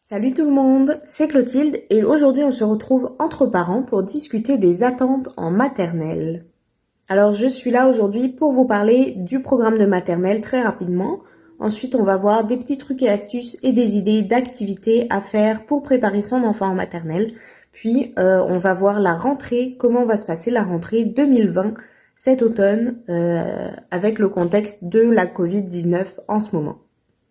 Salut tout le monde, c'est Clotilde et aujourd'hui on se retrouve entre parents pour discuter des attentes en maternelle. Alors je suis là aujourd'hui pour vous parler du programme de maternelle très rapidement. Ensuite on va voir des petits trucs et astuces et des idées d'activités à faire pour préparer son enfant en maternelle. Puis on va voir la rentrée, comment va se passer la rentrée 2020 cet automne avec le contexte de la Covid-19 en ce moment.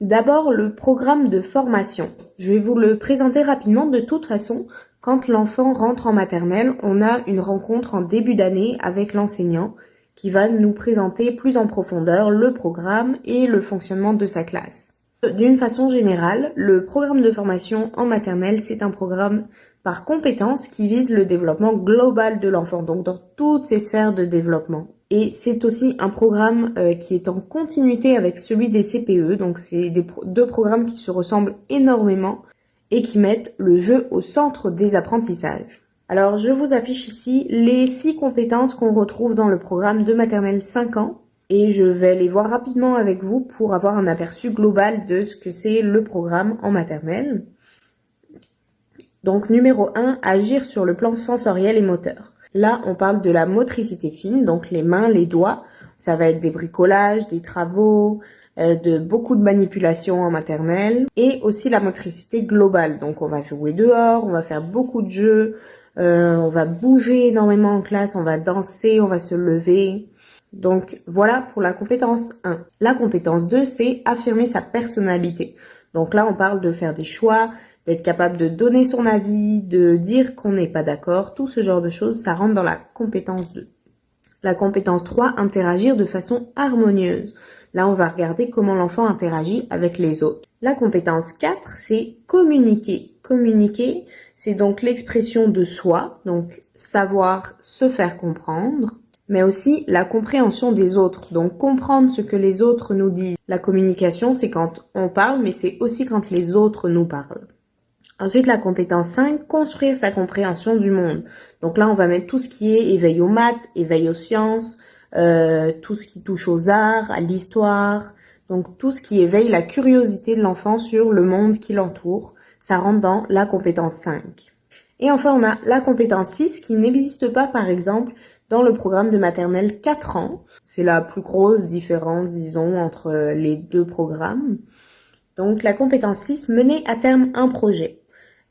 D'abord, le programme de formation. Je vais vous le présenter rapidement. De toute façon, quand l'enfant rentre en maternelle, on a une rencontre en début d'année avec l'enseignant qui va nous présenter plus en profondeur le programme et le fonctionnement de sa classe. D'une façon générale, le programme de formation en maternelle, c'est un programme par compétences qui vise le développement global de l'enfant, donc dans toutes ses sphères de développement. Et c'est aussi un programme qui est en continuité avec celui des CPE, donc c'est deux programmes qui se ressemblent énormément et qui mettent le jeu au centre des apprentissages. Alors je vous affiche ici les 6 compétences qu'on retrouve dans le programme de maternelle 5 ans et je vais les voir rapidement avec vous pour avoir un aperçu global de ce que c'est le programme en maternelle. Donc numéro 1, agir sur le plan sensoriel et moteur. Là, on parle de la motricité fine, donc les mains, les doigts. Ça va être des bricolages, des travaux, de beaucoup de manipulations en maternelle. Et aussi la motricité globale. Donc on va jouer dehors, on va faire beaucoup de jeux, on va bouger énormément en classe, on va danser, on va se lever. Donc voilà pour la compétence 1. La compétence 2, c'est affirmer sa personnalité. Donc là, on parle de faire des choix, d'être capable de donner son avis, de dire qu'on n'est pas d'accord, tout ce genre de choses, ça rentre dans la compétence 2. La compétence 3, interagir de façon harmonieuse. Là, on va regarder comment l'enfant interagit avec les autres. La compétence 4, c'est communiquer. Communiquer, c'est donc l'expression de soi, donc savoir se faire comprendre, mais aussi la compréhension des autres, donc comprendre ce que les autres nous disent. La communication, c'est quand on parle, mais c'est aussi quand les autres nous parlent. Ensuite, la compétence 5, construire sa compréhension du monde. Donc là, on va mettre tout ce qui est éveil aux maths, éveil aux sciences, tout ce qui touche aux arts, à l'histoire. Donc tout ce qui éveille la curiosité de l'enfant sur le monde qui l'entoure. Ça rentre dans la compétence 5. Et enfin, on a la compétence 6 qui n'existe pas, par exemple, dans le programme de maternelle 4 ans. C'est la plus grosse différence, disons, entre les deux programmes. Donc la compétence 6, mener à terme un projet.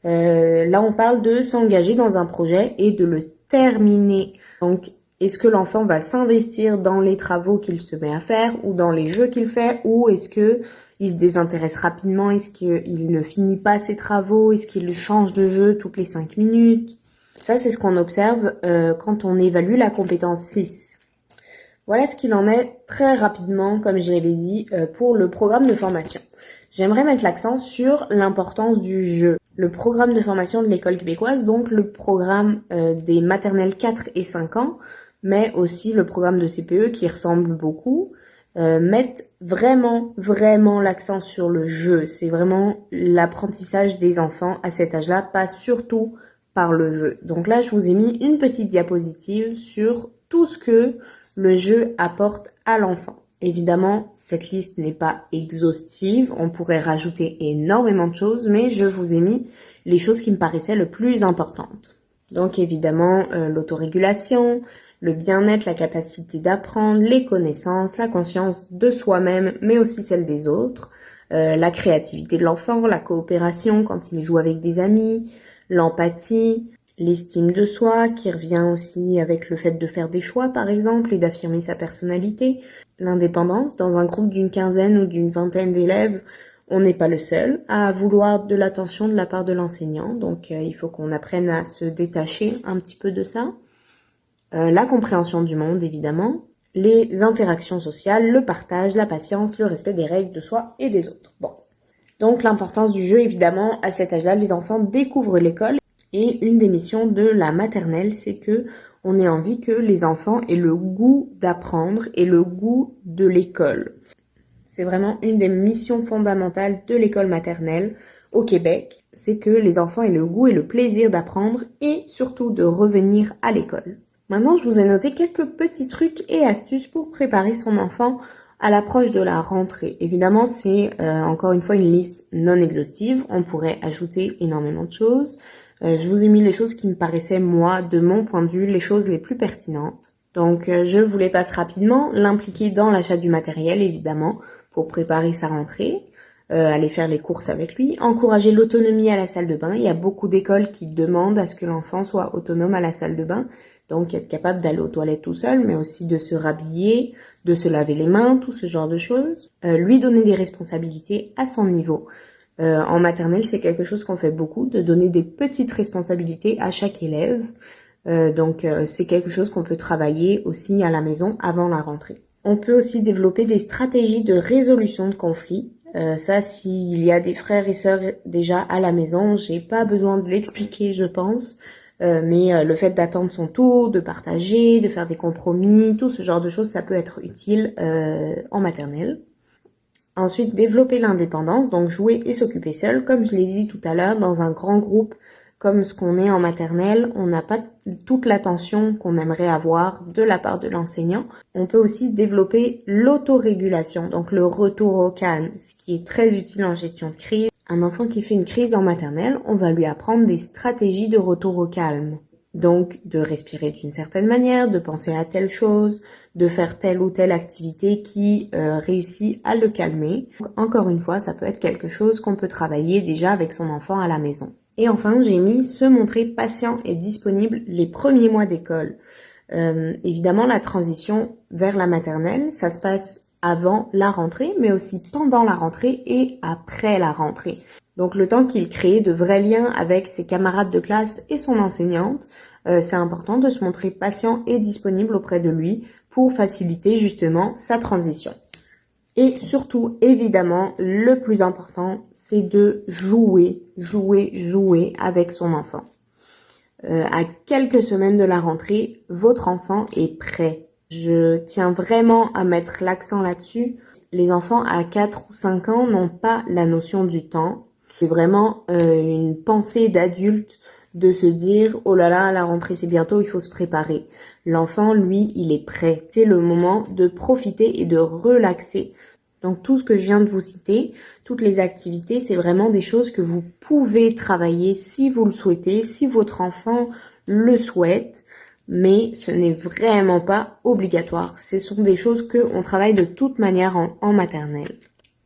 Là, on parle de s'engager dans un projet et de le terminer. Donc, est-ce que l'enfant va s'investir dans les travaux qu'il se met à faire ou dans les jeux qu'il fait, ou est-ce que il se désintéresse rapidement, est-ce qu'il ne finit pas ses travaux, est-ce qu'il change de jeu toutes les 5 minutes? Ça, c'est ce qu'on observe quand on évalue la compétence 6. Voilà ce qu'il en est très rapidement, comme je l'avais dit, pour le programme de formation. J'aimerais mettre l'accent sur l'importance du jeu. Le programme de formation de l'école québécoise, donc le programme des maternelles 4 et 5 ans, mais aussi le programme de CPE qui ressemble beaucoup, mettent vraiment l'accent sur le jeu. C'est vraiment l'apprentissage des enfants à cet âge-là, passe surtout par le jeu. Donc là, je vous ai mis une petite diapositive sur tout ce que le jeu apporte à l'enfant. Évidemment, cette liste n'est pas exhaustive, on pourrait rajouter énormément de choses, mais je vous ai mis les choses qui me paraissaient le plus importantes. Donc évidemment, l'autorégulation, le bien-être, la capacité d'apprendre, les connaissances, la conscience de soi-même, mais aussi celle des autres, la créativité de l'enfant, la coopération quand il joue avec des amis, l'empathie, l'estime de soi qui revient aussi avec le fait de faire des choix par exemple et d'affirmer sa personnalité, l'indépendance. Dans un groupe d'une quinzaine ou d'une vingtaine d'élèves, on n'est pas le seul à vouloir de l'attention de la part de l'enseignant, donc il faut qu'on apprenne à se détacher un petit peu de ça. La compréhension du monde évidemment, les interactions sociales, le partage, la patience, le respect des règles de soi et des autres. Bon. Donc l'importance du jeu évidemment, à cet âge-là, les enfants découvrent l'école. Et une des missions de la maternelle, c'est que on ait envie que les enfants aient le goût d'apprendre et le goût de l'école. C'est vraiment une des missions fondamentales de l'école maternelle au Québec, c'est que les enfants aient le goût et le plaisir d'apprendre et surtout de revenir à l'école. Maintenant, je vous ai noté quelques petits trucs et astuces pour préparer son enfant À l'approche de la rentrée, évidemment, c'est encore une fois une liste non exhaustive. On pourrait ajouter énormément de choses. Je vous ai mis les choses qui me paraissaient, moi, de mon point de vue, les choses les plus pertinentes. Donc, je vous les passe rapidement. L'impliquer dans l'achat du matériel, évidemment, pour préparer sa rentrée. Aller faire les courses avec lui. Encourager l'autonomie à la salle de bain. Il y a beaucoup d'écoles qui demandent à ce que l'enfant soit autonome à la salle de bain. Donc, être capable d'aller aux toilettes tout seul, mais aussi de se rhabiller, de se laver les mains, tout ce genre de choses. Lui donner des responsabilités à son niveau. En maternelle, c'est quelque chose qu'on fait beaucoup, de donner des petites responsabilités à chaque élève. Donc, c'est quelque chose qu'on peut travailler aussi à la maison avant la rentrée. On peut aussi développer des stratégies de résolution de conflits. Ça, s'il y a des frères et sœurs déjà à la maison, j'ai pas besoin de l'expliquer, je pense. Mais le fait d'attendre son tour, de partager, de faire des compromis, tout ce genre de choses, ça peut être utile en maternelle. Ensuite, développer l'indépendance, donc jouer et s'occuper seul. Comme je l'ai dit tout à l'heure, dans un grand groupe comme ce qu'on est en maternelle, on n'a pas toute l'attention qu'on aimerait avoir de la part de l'enseignant. On peut aussi développer l'autorégulation, donc le retour au calme, ce qui est très utile en gestion de crise. Un enfant qui fait une crise en maternelle, on va lui apprendre des stratégies de retour au calme. Donc, de respirer d'une certaine manière, de penser à telle chose, de faire telle ou telle activité qui réussit à le calmer. Donc, encore une fois, ça peut être quelque chose qu'on peut travailler déjà avec son enfant à la maison. Et enfin, j'ai mis se montrer patient et disponible les premiers mois d'école. Évidemment, la transition vers la maternelle, ça se passe avant la rentrée, mais aussi pendant la rentrée et après la rentrée. Donc le temps qu'il crée de vrais liens avec ses camarades de classe et son enseignante, c'est important de se montrer patient et disponible auprès de lui pour faciliter justement sa transition. Et surtout, évidemment, le plus important, c'est de jouer avec son enfant. À quelques semaines de la rentrée, votre enfant est prêt. Je tiens vraiment à mettre l'accent là-dessus. Les enfants à 4 ou 5 ans n'ont pas la notion du temps. C'est vraiment une pensée d'adulte de se dire « Oh là là, la rentrée c'est bientôt, il faut se préparer ». L'enfant, lui, il est prêt. C'est le moment de profiter et de relaxer. Donc tout ce que je viens de vous citer, toutes les activités, c'est vraiment des choses que vous pouvez travailler si vous le souhaitez, si votre enfant le souhaite, mais ce n'est vraiment pas obligatoire. Ce sont des choses qu'on travaille de toute manière en maternelle.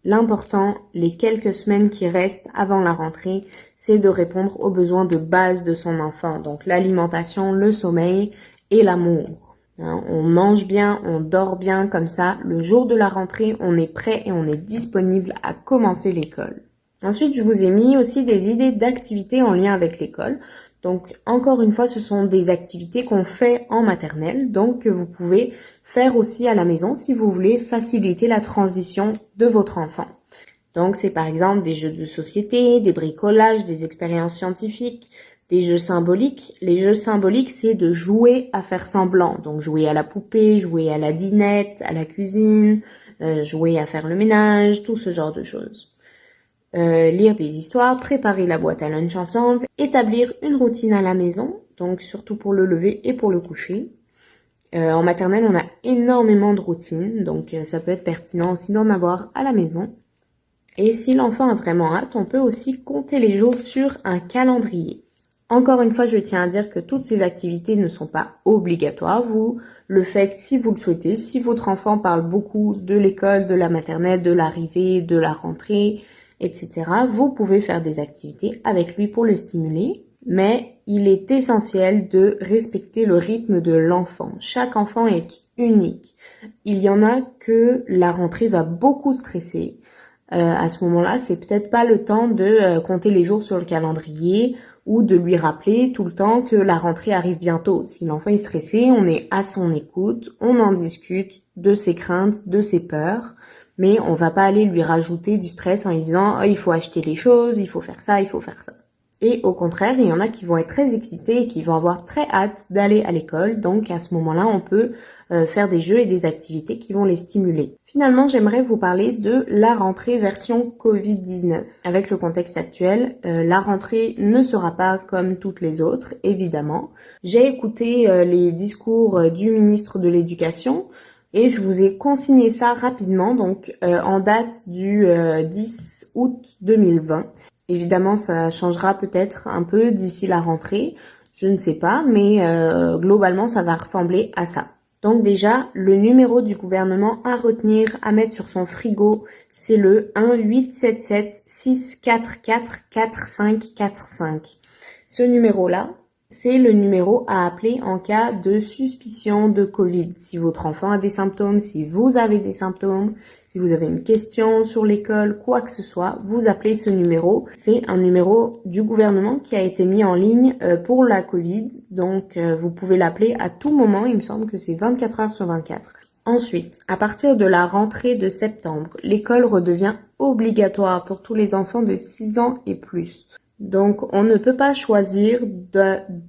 L'important, les quelques semaines qui restent avant la rentrée, c'est de répondre aux besoins de base de son enfant, donc l'alimentation, le sommeil et l'amour. On mange bien, on dort bien, comme ça, le jour de la rentrée, on est prêt et on est disponible à commencer l'école. Ensuite, je vous ai mis aussi des idées d'activités en lien avec l'école. Donc, encore une fois, ce sont des activités qu'on fait en maternelle, donc que vous pouvez faire aussi à la maison si vous voulez faciliter la transition de votre enfant. Donc, c'est par exemple des jeux de société, des bricolages, des expériences scientifiques, des jeux symboliques. Les jeux symboliques, c'est de jouer à faire semblant. Donc, jouer à la poupée, jouer à la dinette, à la cuisine, jouer à faire le ménage, tout ce genre de choses. Lire des histoires, préparer la boîte à lunch ensemble, établir une routine à la maison, donc surtout pour le lever et pour le coucher. En maternelle, on a énormément de routines, donc ça peut être pertinent aussi d'en avoir à la maison. Et si l'enfant a vraiment hâte, on peut aussi compter les jours sur un calendrier. Encore une fois, je tiens à dire que toutes ces activités ne sont pas obligatoires. Vous le faites si vous le souhaitez. Si votre enfant parle beaucoup de l'école, de la maternelle, de l'arrivée, de la rentrée, etc., vous pouvez faire des activités avec lui pour le stimuler. Mais il est essentiel de respecter le rythme de l'enfant. Chaque enfant est unique. Il y en a que la rentrée va beaucoup stresser. À ce moment-là, c'est peut-être pas le temps de compter les jours sur le calendrier ou de lui rappeler tout le temps que la rentrée arrive bientôt. Si l'enfant est stressé, on est à son écoute, on en discute de ses craintes, de ses peurs, mais on va pas aller lui rajouter du stress en lui disant « Oh, il faut acheter les choses, il faut faire ça, il faut faire ça ». Et au contraire, il y en a qui vont être très excités et qui vont avoir très hâte d'aller à l'école. Donc à ce moment-là, on peut faire des jeux et des activités qui vont les stimuler. Finalement, j'aimerais vous parler de la rentrée version Covid-19. Avec le contexte actuel, la rentrée ne sera pas comme toutes les autres, évidemment. J'ai écouté les discours du ministre de l'Éducation. Et je vous ai consigné ça rapidement, donc en date du 10 août 2020. Évidemment, ça changera peut-être un peu d'ici la rentrée, je ne sais pas, mais globalement, ça va ressembler à ça. Donc déjà, le numéro du gouvernement à retenir, à mettre sur son frigo, c'est le 1-877-644-4545. Ce numéro-là, c'est le numéro à appeler en cas de suspicion de Covid. Si votre enfant a des symptômes, si vous avez des symptômes, si vous avez une question sur l'école, quoi que ce soit, vous appelez ce numéro. C'est un numéro du gouvernement qui a été mis en ligne pour la Covid. Donc, vous pouvez l'appeler à tout moment. Il me semble que c'est 24 heures sur 24. Ensuite, à partir de la rentrée de septembre, l'école redevient obligatoire pour tous les enfants de 6 ans et plus. Donc, on ne peut pas choisir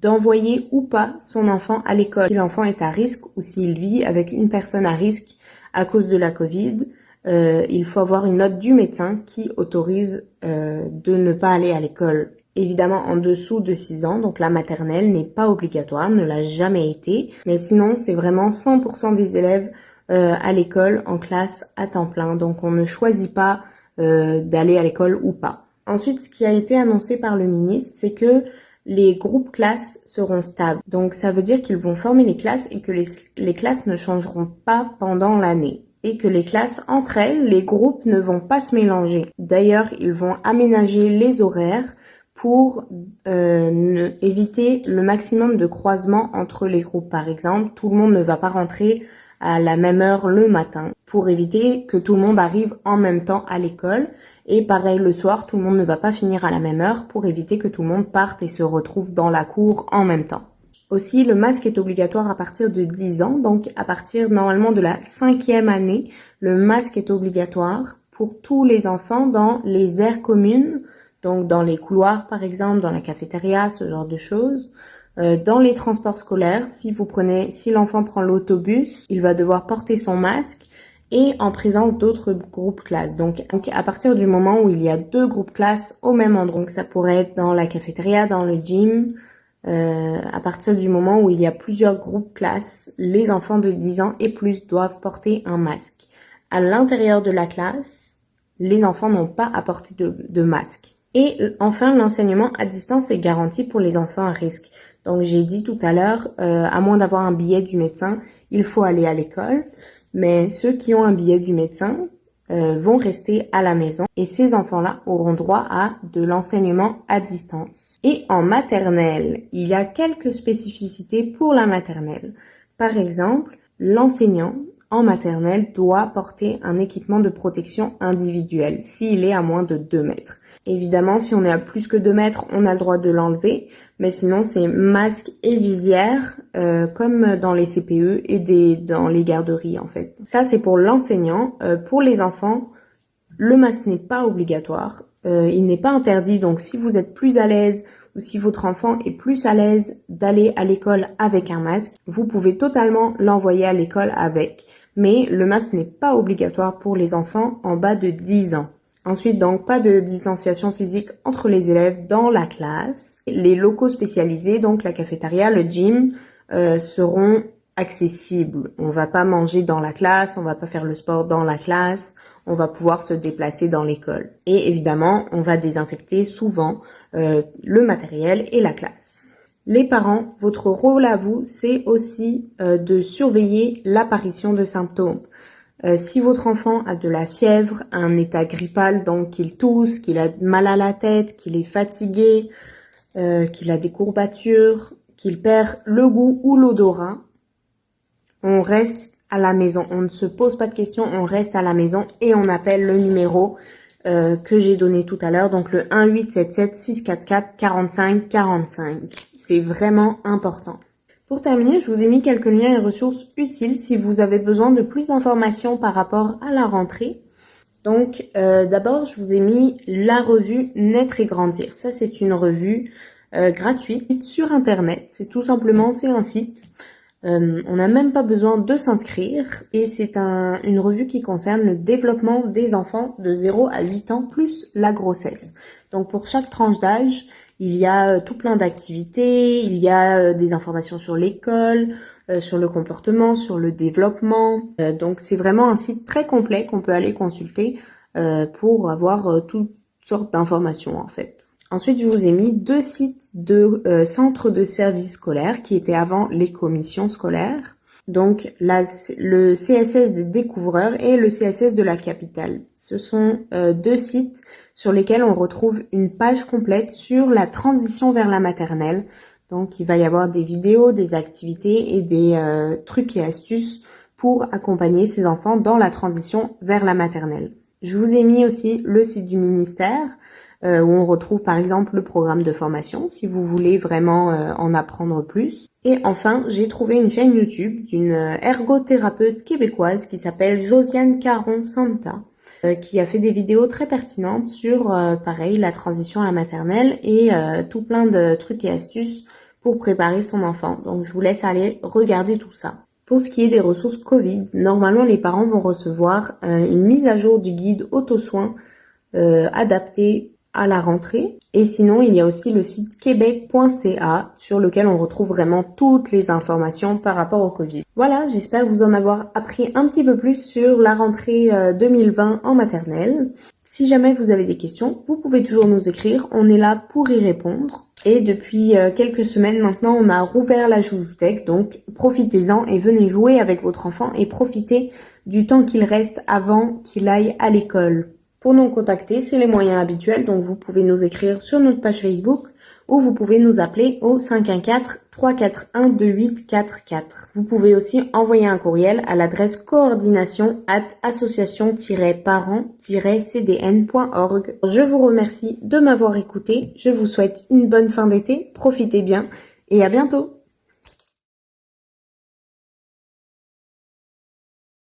d'envoyer ou pas son enfant à l'école. Si l'enfant est à risque ou s'il vit avec une personne à risque à cause de la Covid, il faut avoir une note du médecin qui autorise de ne pas aller à l'école. Évidemment, en dessous de 6 ans, donc la maternelle n'est pas obligatoire, ne l'a jamais été. Mais sinon, c'est vraiment 100% des élèves à l'école en classe à temps plein. Donc, on ne choisit pas d'aller à l'école ou pas. Ensuite, ce qui a été annoncé par le ministre, c'est que les groupes classes seront stables. Donc, ça veut dire qu'ils vont former les classes et que les classes ne changeront pas pendant l'année. Et que les classes, entre elles, les groupes ne vont pas se mélanger. D'ailleurs, ils vont aménager les horaires pour éviter le maximum de croisements entre les groupes. Par exemple, tout le monde ne va pas rentrer à la même heure le matin pour éviter que tout le monde arrive en même temps à l'école. Et pareil, le soir, tout le monde ne va pas finir à la même heure pour éviter que tout le monde parte et se retrouve dans la cour en même temps. Aussi, le masque est obligatoire à partir de 10 ans, donc à partir normalement de la 5e année, le masque est obligatoire pour tous les enfants dans les aires communes, donc dans les couloirs par exemple, dans la cafétéria, ce genre de choses. Dans les transports scolaires, si l'enfant prend l'autobus, il va devoir porter son masque et en présence d'autres groupes classes. Donc à partir du moment où il y a 2 groupes classes au même endroit, donc ça pourrait être dans la cafétéria, dans le gym, à partir du moment où il y a plusieurs groupes classes, les enfants de 10 ans et plus doivent porter un masque. À l'intérieur de la classe, les enfants n'ont pas à porter de masque. Et enfin, l'enseignement à distance est garanti pour les enfants à risque. Donc j'ai dit tout à l'heure, à moins d'avoir un billet du médecin, il faut aller à l'école. Mais ceux qui ont un billet du médecin vont rester à la maison et ces enfants-là auront droit à de l'enseignement à distance. Et en maternelle, il y a quelques spécificités pour la maternelle. Par exemple, l'enseignant en maternelle doit porter un équipement de protection individuelle s'il est à moins de 2 mètres. Évidemment, si on est à plus que 2 mètres, on a le droit de l'enlever, mais sinon c'est masque et visière, comme dans les CPE et dans les garderies en fait. Ça c'est pour l'enseignant. Pour les enfants, le masque n'est pas obligatoire, il n'est pas interdit, donc si vous êtes plus à l'aise ou si votre enfant est plus à l'aise d'aller à l'école avec un masque, vous pouvez totalement l'envoyer à l'école avec. Mais le masque n'est pas obligatoire pour les enfants en bas de 10 ans. Ensuite, donc, pas de distanciation physique entre les élèves dans la classe. Les locaux spécialisés, donc la cafétéria, le gym, seront accessibles. On va pas manger dans la classe, on va pas faire le sport dans la classe, on va pouvoir se déplacer dans l'école. Et évidemment, on va désinfecter souvent le matériel et la classe. Les parents, votre rôle à vous, c'est aussi de surveiller l'apparition de symptômes. Si votre enfant a de la fièvre, un état grippal, donc qu'il tousse, qu'il a mal à la tête, qu'il est fatigué, qu'il a des courbatures, qu'il perd le goût ou l'odorat, on reste à la maison. On ne se pose pas de questions, on reste à la maison et on appelle le numéro que j'ai donné tout à l'heure, donc le 1-877-644-4545. C'est vraiment important. Pour terminer, je vous ai mis quelques liens et ressources utiles si vous avez besoin de plus d'informations par rapport à la rentrée. Donc, d'abord, je vous ai mis la revue Naître et Grandir. Ça, c'est une revue gratuite sur Internet. C'est un site. On n'a même pas besoin de s'inscrire et c'est une revue qui concerne le développement des enfants de 0 à 8 ans plus la grossesse. Donc, pour chaque tranche d'âge, il y a tout plein d'activités, il y a des informations sur l'école, sur le comportement, sur le développement. Donc c'est vraiment un site très complet qu'on peut aller consulter pour avoir toutes sortes d'informations en fait. Ensuite, je vous ai mis 2 sites de centres de services scolaires qui étaient avant les commissions scolaires. Donc le CSS des découvreurs et le CSS de la capitale. Ce sont 2 sites sur lesquels on retrouve une page complète sur la transition vers la maternelle. Donc il va y avoir des vidéos, des activités et des trucs et astuces pour accompagner ces enfants dans la transition vers la maternelle. Je vous ai mis aussi le site du ministère où on retrouve par exemple le programme de formation si vous voulez vraiment en apprendre plus. Et enfin, j'ai trouvé une chaîne YouTube d'une ergothérapeute québécoise qui s'appelle Josiane Caron-Santa qui a fait des vidéos très pertinentes sur pareil la transition à la maternelle et tout plein de trucs et astuces pour préparer son enfant. Donc je vous laisse aller regarder tout ça. Pour ce qui est des ressources Covid, normalement les parents vont recevoir une mise à jour du guide auto-soin adapté à la rentrée. Et sinon, il y a aussi le site québec.ca sur lequel on retrouve vraiment toutes les informations par rapport au Covid. Voilà, j'espère vous en avoir appris un petit peu plus sur la rentrée 2020 en maternelle. Si jamais vous avez des questions, vous pouvez toujours nous écrire, on est là pour y répondre. Et depuis quelques semaines maintenant, on a rouvert la Joujoutech, donc profitez-en et venez jouer avec votre enfant et profitez du temps qu'il reste avant qu'il aille à l'école. Pour nous contacter, c'est les moyens habituels, donc vous pouvez nous écrire sur notre page Facebook ou vous pouvez nous appeler au 514-341-2844. Vous pouvez aussi envoyer un courriel à l'adresse coordination@association-parents-cdn.org. Je vous remercie de m'avoir écouté, je vous souhaite une bonne fin d'été, profitez bien et à bientôt.